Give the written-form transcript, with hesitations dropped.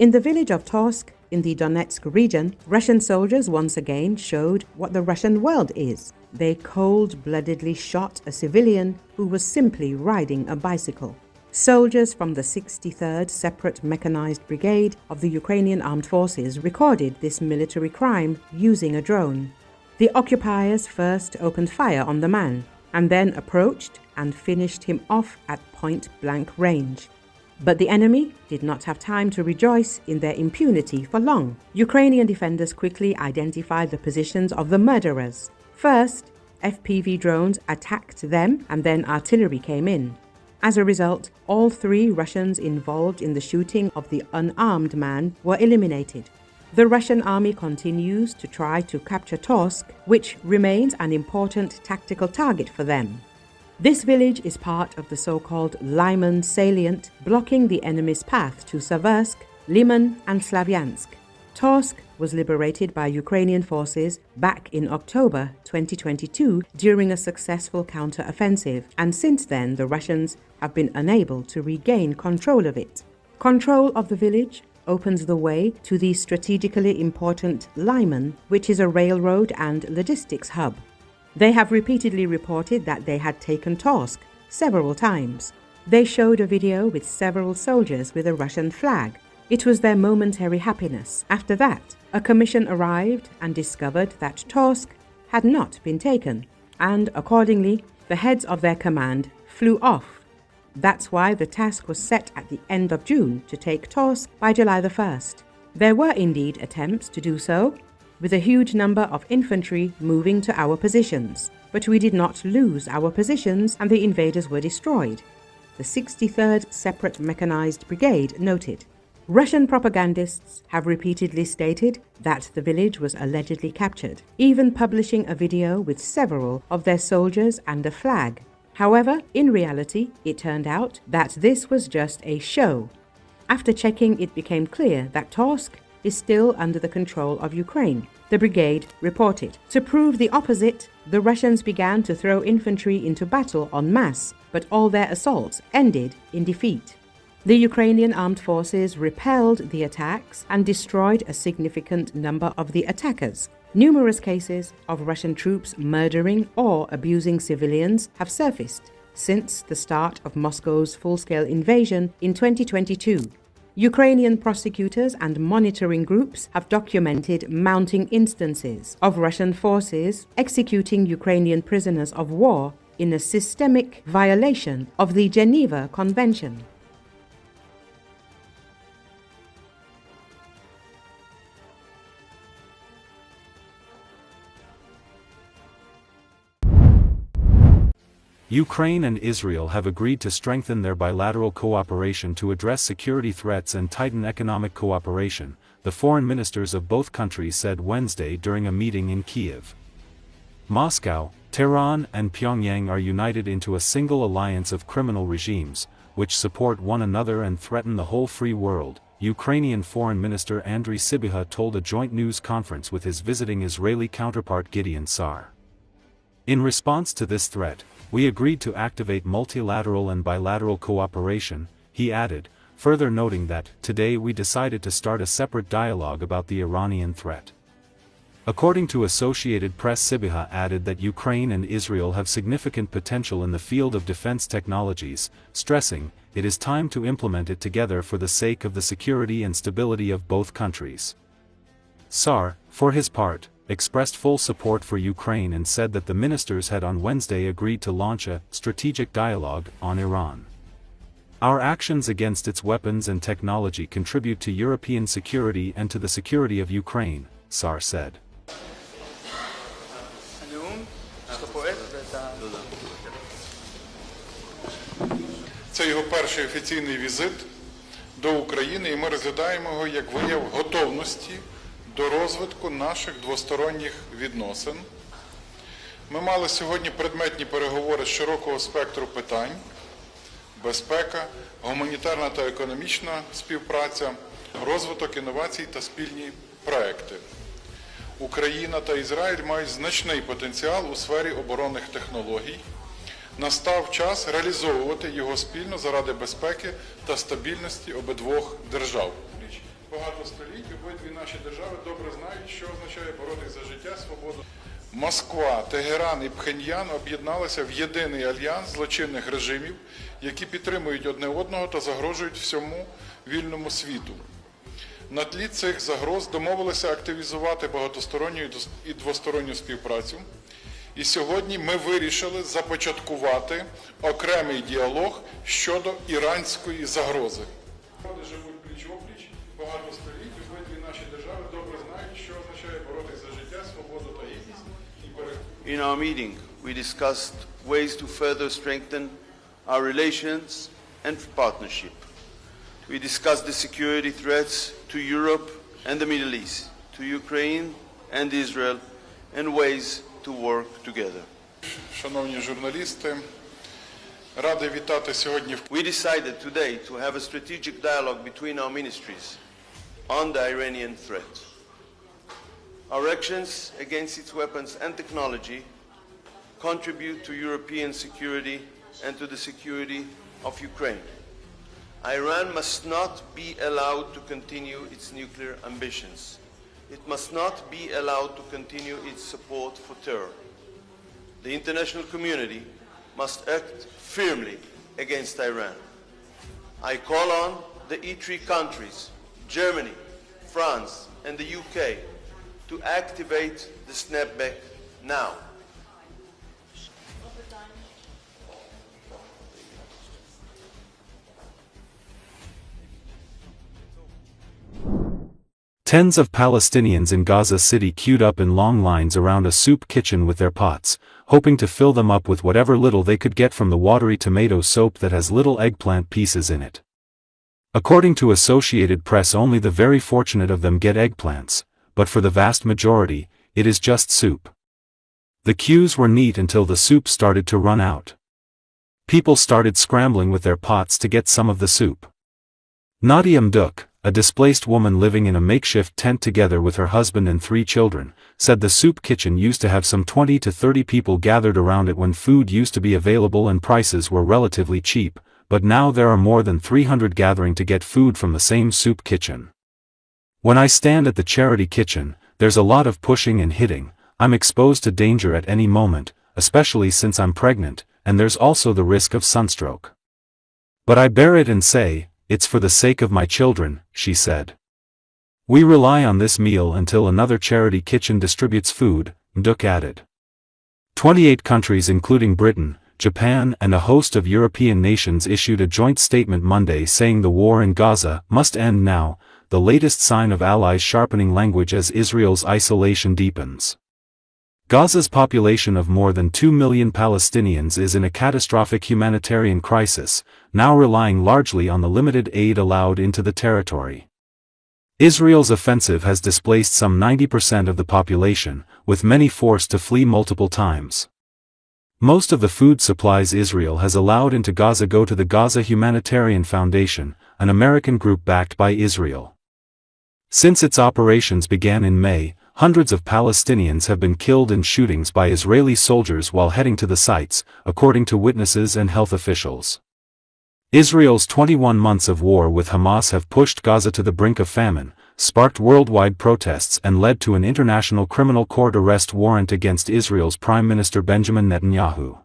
In the village of Torsk, in the Donetsk region, Russian soldiers once again showed what the Russian world is. They cold-bloodedly shot a civilian who was simply riding a bicycle. Soldiers from the 63rd Separate Mechanized Brigade of the Ukrainian Armed Forces recorded this military crime using a drone. The occupiers first opened fire on the man and then approached and finished him off at point-blank range. But the enemy did not have time to rejoice in their impunity for long. Ukrainian defenders quickly identified the positions of the murderers. First, FPV drones attacked them and then artillery came in. As a result, all 3 Russians involved in the shooting of the unarmed man were eliminated. The Russian army continues to try to capture Torsk, which remains an important tactical target for them. This village is part of the so-called Lyman salient, blocking the enemy's path to Seversk, Liman and Slavyansk. Torsk was liberated by Ukrainian forces back in October 2022 during a successful counter-offensive, and since then the Russians have been unable to regain control of it. Control of the village opens the way to the strategically important Lyman, which is a railroad and logistics hub. They have repeatedly reported that they had taken Torsk several times. They showed a video with several soldiers with a Russian flag. It was their momentary happiness. After that, a commission arrived and discovered that Torsk had not been taken, and accordingly, the heads of their command flew off. That's why the task was set at the end of June to take Torsk by July the 1st. There were indeed attempts to do so, with a huge number of infantry moving to our positions, but we did not lose our positions and the invaders were destroyed, the 63rd Separate Mechanized Brigade noted. Russian propagandists have repeatedly stated that the village was allegedly captured, even publishing a video with several of their soldiers and a flag. However, in reality, it turned out that this was just a show. After checking, it became clear that Torsk is still under the control of Ukraine, the brigade reported. To prove the opposite, the Russians began to throw infantry into battle en masse, but all their assaults ended in defeat. The Ukrainian armed forces repelled the attacks and destroyed a significant number of the attackers. Numerous cases of Russian troops murdering or abusing civilians have surfaced since the start of Moscow's full-scale invasion in 2022. Ukrainian prosecutors and monitoring groups have documented mounting instances of Russian forces executing Ukrainian prisoners of war in a systemic violation of the Geneva Convention. Ukraine and Israel have agreed to strengthen their bilateral cooperation to address security threats and tighten economic cooperation, the foreign ministers of both countries said Wednesday during a meeting in Kyiv. Moscow, Tehran and Pyongyang are united into a single alliance of criminal regimes, which support one another and threaten the whole free world, Ukrainian Foreign Minister Andriy Sybiha told a joint news conference with his visiting Israeli counterpart Gideon Sa'ar. In response to this threat, we agreed to activate multilateral and bilateral cooperation, he added, further noting that, today we decided to start a separate dialogue about the Iranian threat. According to Associated Press, Sybiha added that Ukraine and Israel have significant potential in the field of defense technologies, stressing, it is time to implement it together for the sake of the security and stability of both countries. Sa'ar, for his part, expressed full support for Ukraine and said that the ministers had on Wednesday agreed to launch a strategic dialogue on Iran. Our actions against its weapons and technology contribute to European security and to the security of Ukraine, Sa'ar said. Це його перший офіційний візит до України, і ми розглядаємо його як вияв готовності до розвитку наших двосторонніх відносин. Ми мали сьогодні предметні переговори з широкого спектру питань: безпека, гуманітарна та економічна співпраця, розвиток інновацій та спільні проекти. Україна та Ізраїль мають значний потенціал у сфері оборонних технологій. Настав час реалізовувати його спільно заради безпеки та стабільності обидвох держав. багато століть обидві наші держави добре знають, що означає боротися за життя, свободу. Москва, Тегеран і Пхеньян об'єдналися в єдиний альянс злочинних режимів, які підтримують одне одного та загрожують всьому вільному світу. На тлі цих загроз домовилися активізувати багатосторонню і двосторонню співпрацю. І сьогодні ми вирішили започаткувати окремий діалог щодо іранської загрози. Народи живуть пліч-опліч багато століть, обидві наші держави добре знають, що означає боротися за життя, свободу та гідність і перехід. In our meeting, we discussed ways to further strengthen our relations and partnership. We discussed the security threats to Europe and the Middle East, to Ukraine and Israel, and ways to work together. Шановні журналісти, радий вітати сьогодні. We decided today to have a strategic dialogue between our ministries on the Iranian threat. Our actions against its weapons and technology contribute to European security and to the security of Ukraine. Iran must not be allowed to continue its nuclear ambitions. It must not be allowed to continue its support for terror. The international community must act firmly against Iran. I call on the E3 countries, Germany, France, and the UK, to activate the snapback now. Tens of Palestinians in Gaza City queued up in long lines around a soup kitchen with their pots, hoping to fill them up with whatever little they could get from the watery tomato soup that has little eggplant pieces in it. According to Associated Press, only the very fortunate of them get eggplants, but for the vast majority, it is just soup. The queues were neat until the soup started to run out. People started scrambling with their pots to get some of the soup. Nadia Mduk, a displaced woman living in a makeshift tent together with her husband and 3 children, said the soup kitchen used to have some 20 to 30 people gathered around it when food used to be available and prices were relatively cheap, but now there are more than 300 gathering to get food from the same soup kitchen. When I stand at the charity kitchen, there's a lot of pushing and hitting. I'm exposed to danger at any moment, especially since I'm pregnant, and there's also the risk of sunstroke. But I bear it and say, it's for the sake of my children, she said. We rely on this meal until another charity kitchen distributes food, Mduk added. 28 countries including Britain, Japan and a host of European nations issued a joint statement Monday saying the war in Gaza must end now, the latest sign of allies sharpening language as Israel's isolation deepens. Gaza's population of more than 2 million Palestinians is in a catastrophic humanitarian crisis, now relying largely on the limited aid allowed into the territory. Israel's offensive has displaced some 90% of the population, with many forced to flee multiple times. Most of the food supplies Israel has allowed into Gaza go to the Gaza Humanitarian Foundation, an American group backed by Israel. Since its operations began in May, hundreds of Palestinians have been killed in shootings by Israeli soldiers while heading to the sites, according to witnesses and health officials. Israel's 21 months of war with Hamas have pushed Gaza to the brink of famine, sparked worldwide protests and led to an International Criminal Court arrest warrant against Israel's Prime Minister Benjamin Netanyahu.